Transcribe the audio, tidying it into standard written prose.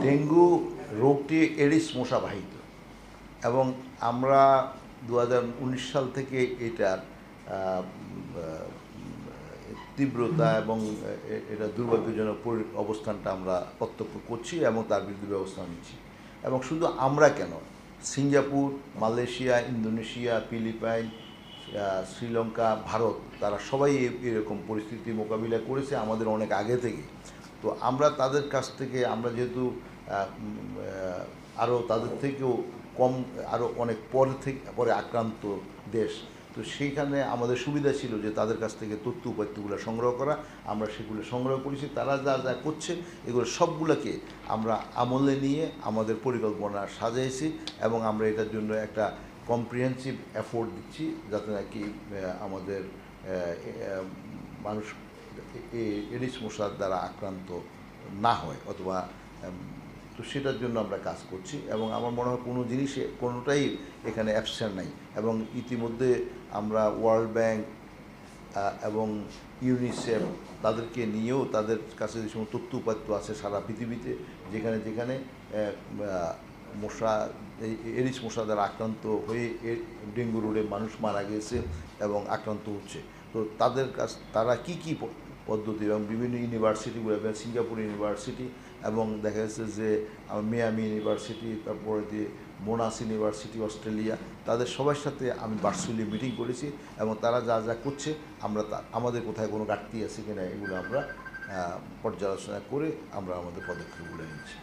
Dengue রোগটি Aedes মশাবাহিত এবং আমরা 2019 সাল থেকে এটার তীব্রতা এবং এটা দুর্ভাগ্যজনক অবস্থানটা আমরা প্রত্যক্ষ করছি এবং তার বিরুদ্ধে ব্যবস্থা নিচ্ছি। এবং শুধু আমরা কেন, Singapore, Malaysia, Indonesia, Philippine, Sri Lanka, Bharat, তারা সবাই এরকম পরিস্থিতি মোকাবিলা করেছে আমাদের অনেক আগে থেকে। তো আমরা তাদের কাছ থেকে, আমরা যেহেতু আরও তাদের থেকেও কম, আরও অনেক পরে আক্রান্ত দেশ, তো সেইখানে আমাদের সুবিধা ছিল যে তাদের কাছ থেকে তথ্য উপাত্তগুলো সংগ্রহ করা। আমরা সেগুলো সংগ্রহ করেছি। তারা যা যা করছে এগুলো সবগুলোকে আমরা আমলে নিয়ে আমাদের পরিকল্পনা সাজাইছি এবং আমরা এটার জন্য একটা কম্প্রিহেন্সিভ এফোর্ট দিচ্ছি যাতে নাকি আমাদের মানুষ এডিস মশার দ্বারা আক্রান্ত না হয় অথবা, তো সেটার জন্য আমরা কাজ করছি এবং আমার মনে হয় কোনো জিনিসে কোনোটাই এখানে অ্যাবসেন্ট নাই। এবং ইতিমধ্যে আমরা ওয়ার্ল্ড ব্যাংক এবং ইউনিসেফ তাদেরকে নিয়েও তাদের কাছে যে সমস্ত তথ্য উপাত্ত আছে সারা পৃথিবীতে যেখানে যেখানে মশা, এডিস মশা দ্বারা আক্রান্ত হয়ে ডেঙ্গু রোগে মানুষ মারা গেছে এবং আক্রান্ত হচ্ছে, তো তারা কি পদ্ধতি এবং বিভিন্ন ইউনিভার্সিটিগুলো, সিঙ্গাপুর ইউনিভার্সিটি এবং দেখা যাচ্ছে যে মিয়ামি ইউনিভার্সিটি, তারপরে যে মোনাস ইউনিভার্সিটি অস্ট্রেলিয়া, তাদের সবার সাথে আমি ভার্চুয়ালি মিটিং করেছি এবং তারা যা যা করছে আমরা আমাদের কোথায় কোনো ঘাটতি আছে কিনা এগুলো আমরা পর্যালোচনা করে আমরা আমাদের পদক্ষেপগুলো নিচ্ছি।